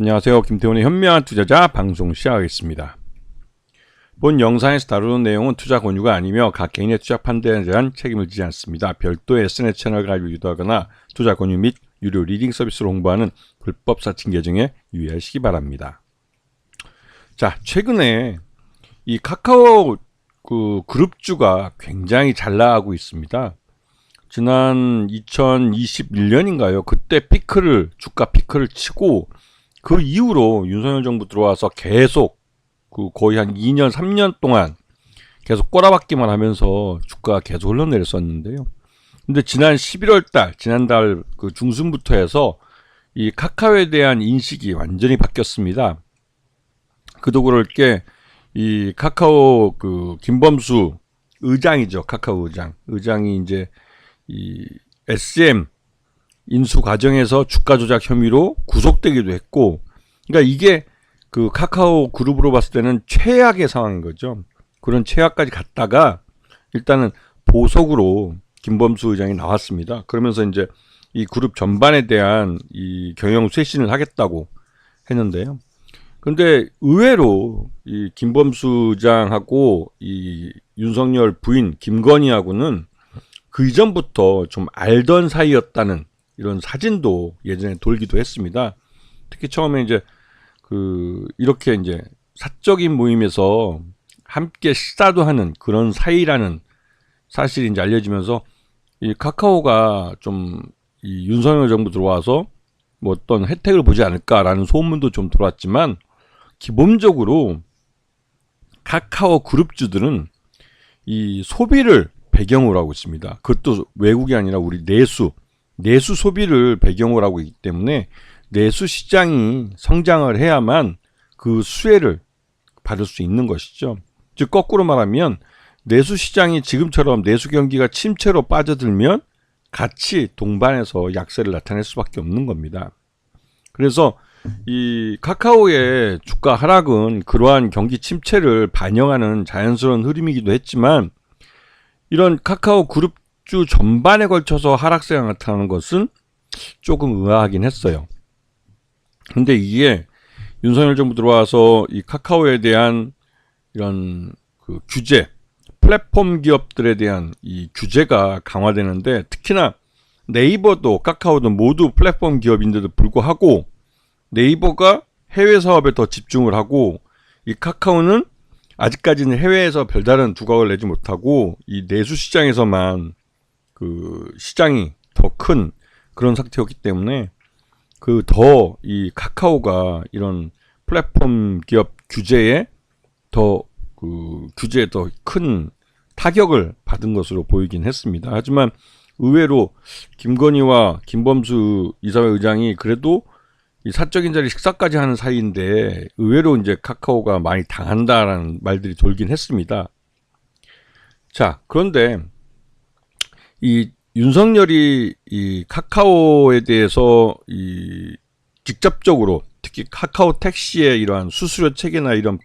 안녕하세요. 김태훈의 현명한 투자자 방송 시작하겠습니다. 본 영상에서 다루는 내용은 투자 권유가 아니며 각 개인의 투자 판단에 대한 책임을 지지 않습니다. 별도의 SNS 채널 가입을 유도하거나 투자 권유 및 유료 리딩 서비스를 홍보하는 불법 사칭 계정에 유의하시기 바랍니다. 자, 최근에 이 카카오 그룹주가 굉장히 잘 나가고 있습니다. 지난 2021년인가요? 그때 주가 피크를 치고 그 이후로 윤석열 정부 들어와서 계속 거의 한 2년, 3년 동안 계속 꼬라박기만 하면서 주가가 계속 흘러내렸었는데요. 근데 지난 11월 달, 지난달 중순부터 해서 이 카카오에 대한 인식이 완전히 바뀌었습니다. 그도 그럴 게 이 카카오 김범수 의장이죠. 카카오 의장이 이제 이 SM 인수 과정에서 주가 조작 혐의로 구속되기도 했고, 그러니까 이게 카카오 그룹으로 봤을 때는 최악의 상황인 거죠. 그런 최악까지 갔다가 일단은 보석으로 김범수 의장이 나왔습니다. 그러면서 이제 이 그룹 전반에 대한 이 경영 쇄신을 하겠다고 했는데요. 근데 의외로 이 김범수 의장하고 이 윤석열 부인 김건희하고는 그 이전부터 좀 알던 사이였다는 이런 사진도 예전에 돌기도 했습니다. 특히 처음에 이제 이렇게 이제 사적인 모임에서 함께 식사도 하는 그런 사이라는 사실이 이제 알려지면서 이 카카오가 좀 이 윤석열 정부 들어와서 뭐 어떤 혜택을 보지 않을까라는 소문도 좀 돌았지만, 기본적으로 카카오 그룹주들은 이 소비를 배경으로 하고 있습니다. 그것도 외국이 아니라 우리 내수 소비를 배경으로 하고 있기 때문에 내수 시장이 성장을 해야만 그 수혜를 받을 수 있는 것이죠. 즉 거꾸로 말하면 내수 시장이 지금처럼 내수 경기가 침체로 빠져들면 같이 동반해서 약세를 나타낼 수밖에 없는 겁니다. 그래서 이 카카오의 주가 하락은 그러한 경기 침체를 반영하는 자연스러운 흐름이기도 했지만, 이런 카카오 그룹주 전반에 걸쳐서 하락세가 나타나는 것은 조금 의아하긴 했어요. 근데 이게 윤석열 정부 들어와서 이 카카오에 대한 이런 규제, 플랫폼 기업들에 대한 이 규제가 강화되는데, 특히나 네이버도 카카오도 모두 플랫폼 기업인데도 불구하고 네이버가 해외 사업에 더 집중을 하고, 이 카카오는 아직까지는 해외에서 별다른 두각을 내지 못하고 이 내수 시장에서만 시장이 더 큰 그런 상태였기 때문에 더 이 카카오가 이런 플랫폼 기업 규제에 더 큰 타격을 받은 것으로 보이긴 했습니다. 하지만 의외로 김건희와 김범수 이사회 의장이 그래도 이 사적인 자리 식사까지 하는 사이인데 의외로 이제 카카오가 많이 당한다라는 말들이 돌긴 했습니다. 자, 그런데 이 윤석열이 이 카카오에 대해서 이 직접적으로 특히 카카오 택시의 이러한 수수료 체계나 이런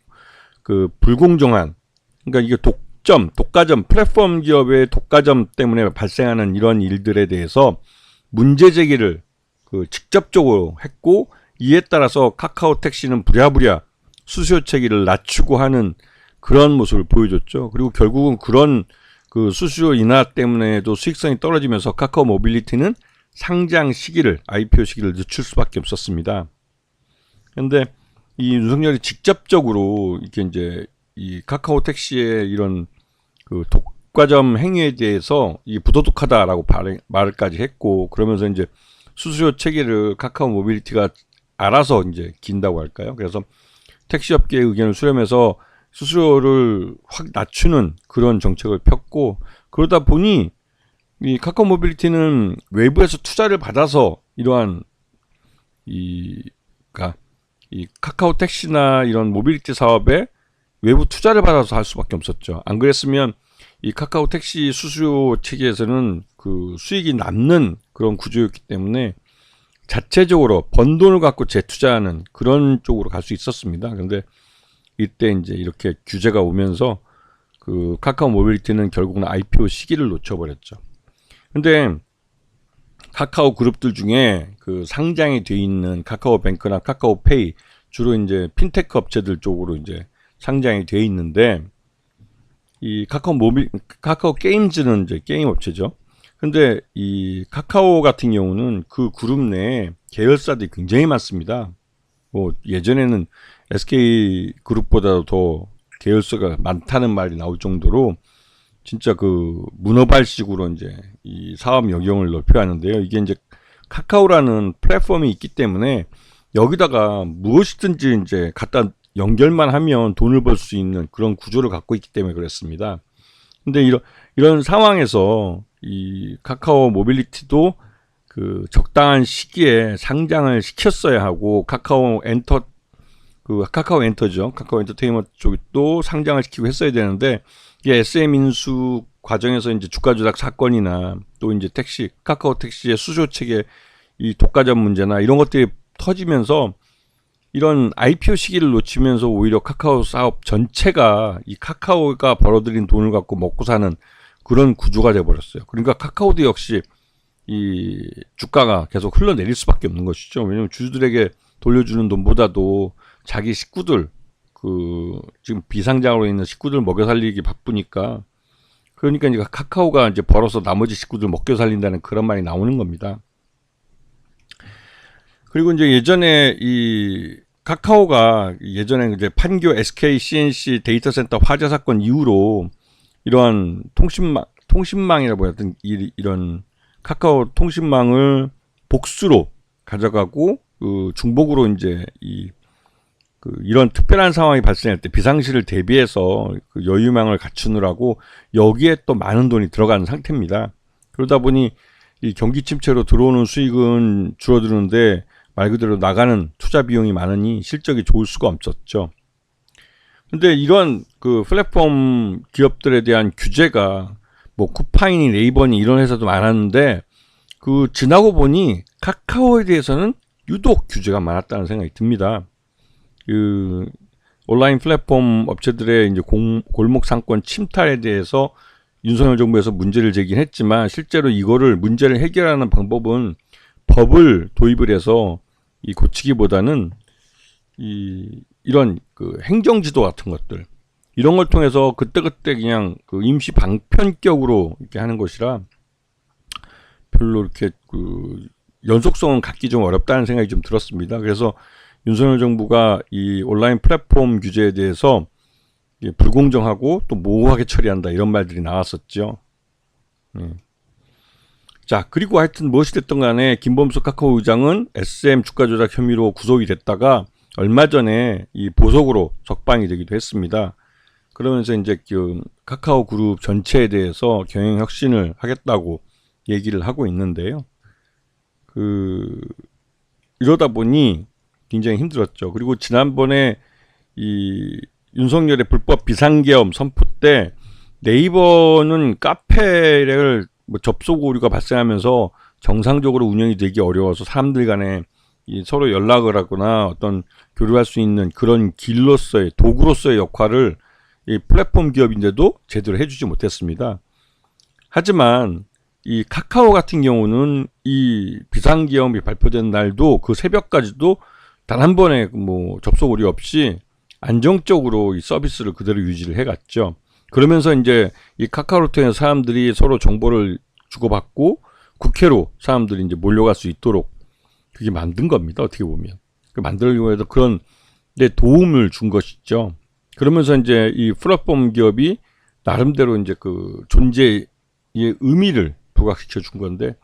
불공정한, 그러니까 이게 독과점, 플랫폼 기업의 독과점 때문에 발생하는 이런 일들에 대해서 문제 제기를 직접적으로 했고, 이에 따라서 카카오 택시는 부랴부랴 수수료 체계를 낮추고 하는 그런 모습을 보여줬죠. 그리고 결국은 그런 수수료 인하 때문에도 수익성이 떨어지면서 카카오 모빌리티는 상장 시기를, IPO 시기를 늦출 수밖에 없었습니다. 그런데 이 윤석열이 직접적으로 이렇게 이제 이 카카오 택시의 이런 독과점 행위에 대해서 이게 부도덕하다라고 말을까지 했고, 그러면서 이제 수수료 체계를 카카오 모빌리티가 알아서 이제 긴다고 할까요? 그래서 택시업계의 의견을 수렴해서 수수료를 확 낮추는 그런 정책을 폈고, 그러다 보니 이 카카오 모빌리티는 외부에서 투자를 받아서 이러한 이 카카오 택시나 이런 모빌리티 사업에 외부 투자를 받아서 할 수밖에 없었죠. 안 그랬으면 이 카카오 택시 수수료 체계에서는 수익이 남는 그런 구조였기 때문에 자체적으로 번 돈을 갖고 재투자하는 그런 쪽으로 갈 수 있었습니다. 그런데 이때 이제 이렇게 규제가 오면서 카카오 모빌리티는 결국은 IPO 시기를 놓쳐버렸죠. 근데 카카오 그룹들 중에 그 상장이 돼 있는 카카오뱅크나 카카오페이 주로 이제 핀테크 업체들 쪽으로 이제 상장이 돼 있는데 이 카카오 게임즈는 이제 게임 업체죠. 근데 이 카카오 같은 경우는 그 그룹 내에 계열사들이 굉장히 많습니다. 뭐 예전에는 SK 그룹보다도 더 계열사가 많다는 말이 나올 정도로 진짜 그 문어발식으로 이제 이 사업 영역을 넓혀하는데요. 이게 이제 카카오라는 플랫폼이 있기 때문에 여기다가 무엇이든지 이제 갖다 연결만 하면 돈을 벌 수 있는 그런 구조를 갖고 있기 때문에 그랬습니다. 근데 이런 상황에서 이 카카오 모빌리티도 그 적당한 시기에 상장을 시켰어야 하고 카카오 엔터죠. 카카오 엔터테인먼트 쪽도 상장을 시키고 했어야 되는데 이게 SM 인수 과정에서 이제 주가 조작 사건이나 또 이제 카카오 택시의 수조 체계 이 독과점 문제나 이런 것들이 터지면서 이런 IPO 시기를 놓치면서 오히려 카카오 사업 전체가 이 카카오가 벌어들인 돈을 갖고 먹고 사는 그런 구조가 돼버렸어요. 그러니까 카카오도 역시 이 주가가 계속 흘러내릴 수밖에 없는 것이죠. 왜냐하면 주주들에게 돌려주는 돈보다도 자기 식구들, 그 지금 비상장으로 있는 식구들 먹여 살리기 바쁘니까, 그러니까 이제 카카오가 이제 벌어서 나머지 식구들 먹여 살린다는 그런 말이 나오는 겁니다. 그리고 이제 예전에 이 카카오가 예전에 이제 판교 SK CNC 데이터 센터 화재 사건 이후로 이러한 통신망이라고 하든 이런 카카오 통신망을 복수로 가져가고 그 중복으로 이제 이런 특별한 상황이 발생할 때 비상시를 대비해서 그 여유망을 갖추느라고 여기에 또 많은 돈이 들어가는 상태입니다. 그러다 보니 이 경기 침체로 들어오는 수익은 줄어드는데 말 그대로 나가는 투자 비용이 많으니 실적이 좋을 수가 없었죠. 근데 이런 그 플랫폼 기업들에 대한 규제가 뭐 쿠파이니 네이버니 이런 회사도 많았는데 그 지나고 보니 카카오에 대해서는 유독 규제가 많았다는 생각이 듭니다. 그 온라인 플랫폼 업체들의 이제 골목 상권 침탈에 대해서 윤석열 정부에서 문제를 제기했지만 실제로 이거를 문제를 해결하는 방법은 법을 도입을 해서 이 고치기보다는 이런 그 행정지도 같은 것들 이런 걸 통해서 그때그때 그냥 그 임시 방편격으로 이렇게 하는 것이라 별로 이렇게 그 연속성은 갖기 좀 어렵다는 생각이 좀 들었습니다. 그래서 윤석열 정부가 이 온라인 플랫폼 규제에 대해서 불공정하고 또 모호하게 처리한다 이런 말들이 나왔었죠. 자, 그리고 하여튼 무엇이 됐든 간에 김범수 카카오 의장은 SM 주가 조작 혐의로 구속이 됐다가 얼마 전에 이 보석으로 석방이 되기도 했습니다. 그러면서 이제 그 카카오 그룹 전체에 대해서 경영 혁신을 하겠다고 얘기를 하고 있는데요. 이러다 보니 굉장히 힘들었죠. 그리고 지난번에 이 윤석열의 불법 비상계엄 선포 때 네이버는 카페를 뭐 접속 오류가 발생하면서 정상적으로 운영이 되기 어려워서 사람들 간에 서로 연락을 하거나 어떤 교류할 수 있는 그런 길로서의 도구로서의 역할을 이 플랫폼 기업인데도 제대로 해주지 못했습니다. 하지만 이 카카오 같은 경우는 이 비상계엄이 발표된 날도 그 새벽까지도 단 한 번의 뭐 접속 오류 없이 안정적으로 이 서비스를 그대로 유지를 해갔죠. 그러면서 이제 이 카카오를 통해서 사람들이 서로 정보를 주고받고 국회로 사람들이 이제 몰려갈 수 있도록 그게 만든 겁니다. 어떻게 보면. 만들려고 해도 그런 데 도움을 준 것이죠. 그러면서 이제 이 플랫폼 기업이 나름대로 이제 그 존재의 의미를 부각시켜 준 건데,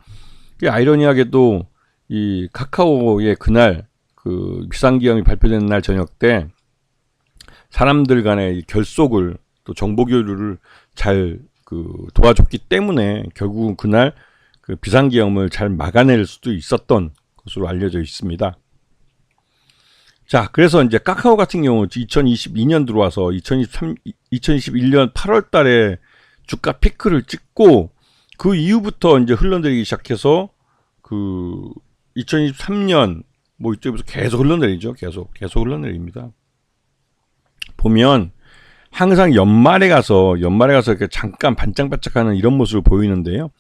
이 아이러니하게도 이 카카오의 그날 그 비상계엄이 발표된 날 저녁 때 사람들 간의 결속을 또 정보 교류를 잘 도와줬기 때문에 결국 그날 그 비상계엄을 잘 막아낼 수도 있었던 것으로 알려져 있습니다. 자, 그래서 이제 카카오 같은 경우 2022년 들어와서 2021년 8월 달에 주가 피크를 찍고 그 이후부터 이제 흘러내리기 시작해서 그 2023년 뭐 이쪽에서 계속 흘러내리죠. 계속 흘러내립니다. 보면 항상 연말에 가서 이렇게 잠깐 반짝반짝하는 이런 모습을 보이는데요.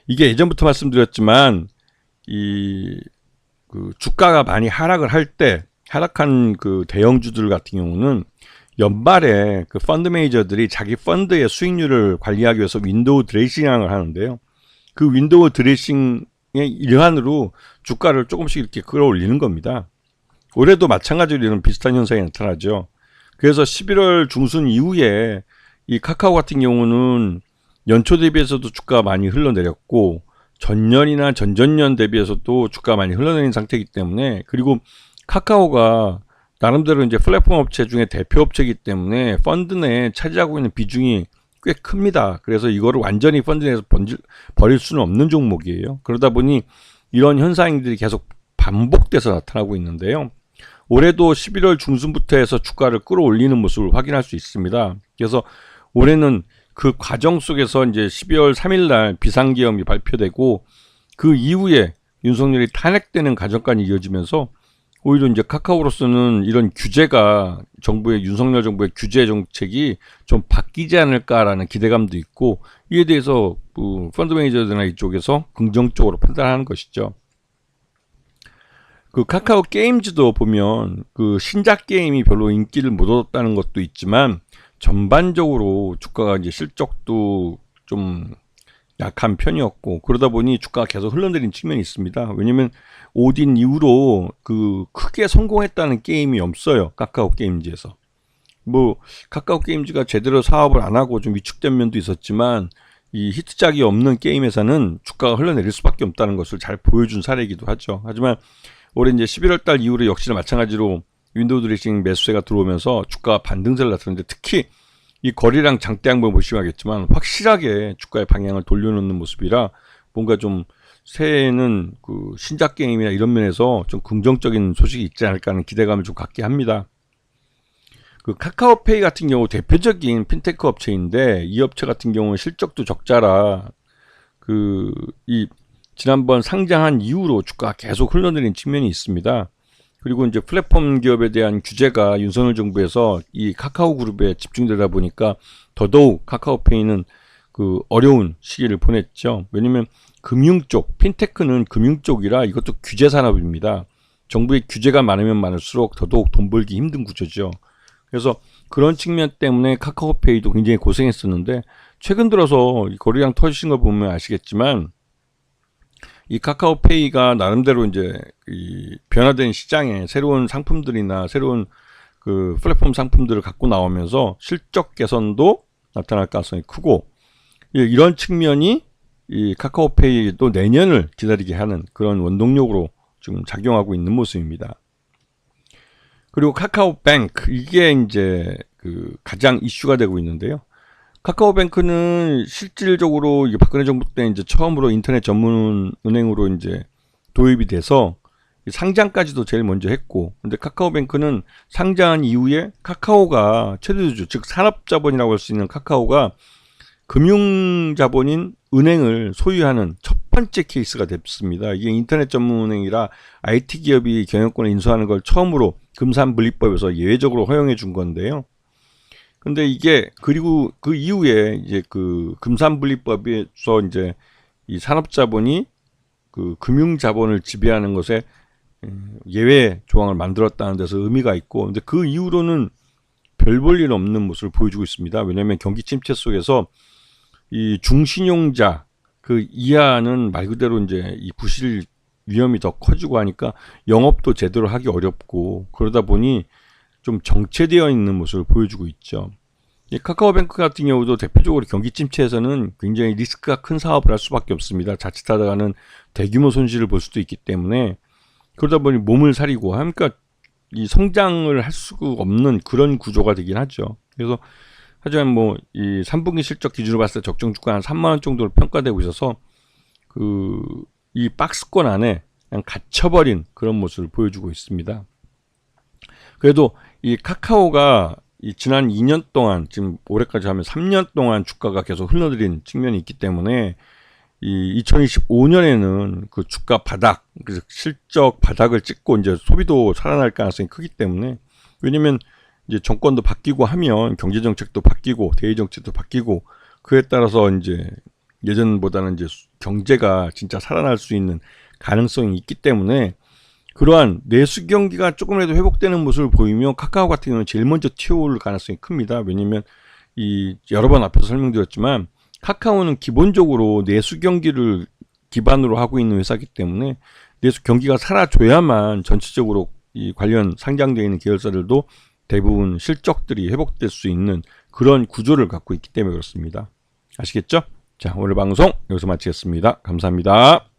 이게 예전부터 말씀드렸지만 그 주가가 많이 하락을 할 때 하락한 그 대형주들 같은 경우는 연말에 그 펀드 매니저들이 자기 펀드의 수익률을 관리하기 위해서 윈도우 드레싱을 하는데요. 그 윈도우 드레싱의 일환으로 주가를 조금씩 이렇게 끌어올리는 겁니다. 올해도 마찬가지로 이런 비슷한 현상이 나타나죠. 그래서 11월 중순 이후에 이 카카오 같은 경우는 연초 대비해서도 주가가 많이 흘러내렸고 전년이나 전전년 대비해서도 주가가 많이 흘러내린 상태이기 때문에, 그리고 카카오가 나름대로 이제 플랫폼 업체 중에 대표 업체이기 때문에 펀드 내에 차지하고 있는 비중이 꽤 큽니다. 그래서 이거를 완전히 펀드 내에서 버릴 수는 없는 종목이에요. 그러다 보니 이런 현상들이 계속 반복돼서 나타나고 있는데요. 올해도 11월 중순부터 해서 주가를 끌어올리는 모습을 확인할 수 있습니다. 그래서 올해는 그 과정 속에서 이제 12월 3일 날 비상계엄이 발표되고 그 이후에 윤석열이 탄핵되는 과정까지 이어지면서 오히려 이제 카카오로서는 이런 규제가 윤석열 정부의 규제 정책이 좀 바뀌지 않을까라는 기대감도 있고, 이에 대해서 펀드 매니저들이나 이쪽에서 긍정적으로 판단하는 것이죠. 그 카카오 게임즈도 보면 그 신작 게임이 별로 인기를 못 얻었다는 것도 있지만 전반적으로 주가가 이제 실적도 좀 약한 편이었고, 그러다 보니 주가가 계속 흘러내린 측면이 있습니다. 왜냐면 오딘 이후로 그 크게 성공했다는 게임이 없어요. 카카오 게임즈에서. 뭐 카카오 게임즈가 제대로 사업을 안 하고 좀 위축된 면도 있었지만 이 히트작이 없는 게임 회사는 주가가 흘러내릴 수밖에 없다는 것을 잘 보여준 사례이기도 하죠. 하지만 올해 이제 11월 달 이후로 역시나 마찬가지로 윈도우 드레싱 매수세가 들어오면서 주가가 반등세를 나타냈는데, 특히 이 거래량 장대 양봉 보시면 알겠지만 확실하게 주가의 방향을 돌려놓는 모습이라 뭔가 좀 새해에는 그 신작 게임이나 이런 면에서 좀 긍정적인 소식이 있지 않을까 하는 기대감을 좀 갖게 합니다. 그 카카오페이 같은 경우 대표적인 핀테크 업체인데, 이 업체 같은 경우는 실적도 적자라 이 지난번 상장한 이후로 주가가 계속 흘러내린 측면이 있습니다. 그리고 이제 플랫폼 기업에 대한 규제가 윤석열 정부에서 이 카카오 그룹에 집중되다 보니까 더더욱 카카오페이는 그 어려운 시기를 보냈죠. 왜냐면 금융 쪽, 핀테크는 금융 쪽이라 이것도 규제 산업입니다. 정부의 규제가 많으면 많을수록 더더욱 돈 벌기 힘든 구조죠. 그래서 그런 측면 때문에 카카오페이도 굉장히 고생했었는데, 최근 들어서 거래량 터지신 걸 보면 아시겠지만 이 카카오페이가 나름대로 이제 이 변화된 시장에 새로운 상품들이나 새로운 그 플랫폼 상품들을 갖고 나오면서 실적 개선도 나타날 가능성이 크고, 이런 측면이 이 카카오페이도 내년을 기다리게 하는 그런 원동력으로 지금 작용하고 있는 모습입니다. 그리고 카카오뱅크, 이게 이제 그 가장 이슈가 되고 있는데요. 카카오뱅크는 실질적으로 박근혜 정부 때 이제 처음으로 인터넷 전문 은행으로 이제 도입이 돼서 상장까지도 제일 먼저 했고, 근데 카카오뱅크는 상장한 이후에 카카오가 최대주주, 즉 산업자본이라고 할 수 있는 카카오가 금융자본인 은행을 소유하는 첫 번째 케이스가 됐습니다. 이게 인터넷 전문은행이라 IT 기업이 경영권을 인수하는 걸 처음으로 금산분리법에서 예외적으로 허용해 준 건데요. 근데 이게 그리고 그 이후에 이제 그 금산분리법에서 이제 이 산업자본이 그 금융자본을 지배하는 것에 예외 조항을 만들었다는 데서 의미가 있고, 근데 그 이후로는 별 볼 일 없는 모습을 보여주고 있습니다. 왜냐하면 경기 침체 속에서 이 중신용자 그 이하는 말 그대로 이제 이 부실 위험이 더 커지고 하니까 영업도 제대로 하기 어렵고, 그러다 보니 좀 정체되어 있는 모습을 보여주고 있죠. 이 카카오뱅크 같은 경우도 대표적으로 경기 침체에서는 굉장히 리스크가 큰 사업을 할 수밖에 없습니다. 자칫하다가는 대규모 손실을 볼 수도 있기 때문에, 그러다 보니 몸을 사리고 하니까 이 성장을 할 수가 없는 그런 구조가 되긴 하죠. 그래서 하지만 뭐 이 3분기 실적 기준으로 봤을 때 적정 주가 한 3만 원 정도로 평가되고 있어서 이 박스권 안에 그냥 갇혀버린 그런 모습을 보여주고 있습니다. 그래도 이 카카오가 이 지난 2년 동안, 지금 올해까지 하면 3년 동안 주가가 계속 흘러들인 측면이 있기 때문에 이 2025년에는 그 주가 바닥, 그래서 실적 바닥을 찍고 이제 소비도 살아날 가능성이 크기 때문에, 왜냐면 이제 정권도 바뀌고 하면 경제 정책도 바뀌고 대외 정책도 바뀌고, 그에 따라서 이제 예전보다는 이제 경제가 진짜 살아날 수 있는 가능성이 있기 때문에 그러한 내수 경기가 조금이라도 회복되는 모습을 보이면 카카오 같은 경우는 제일 먼저 튀어오를 가능성이 큽니다. 왜냐면 이 여러 번 앞에서 설명드렸지만 카카오는 기본적으로 내수 경기를 기반으로 하고 있는 회사이기 때문에 내수 경기가 살아줘야만 전체적으로 이 관련 상장되어 있는 계열사들도 대부분 실적들이 회복될 수 있는 그런 구조를 갖고 있기 때문에 그렇습니다. 아시겠죠? 자, 오늘 방송 여기서 마치겠습니다. 감사합니다.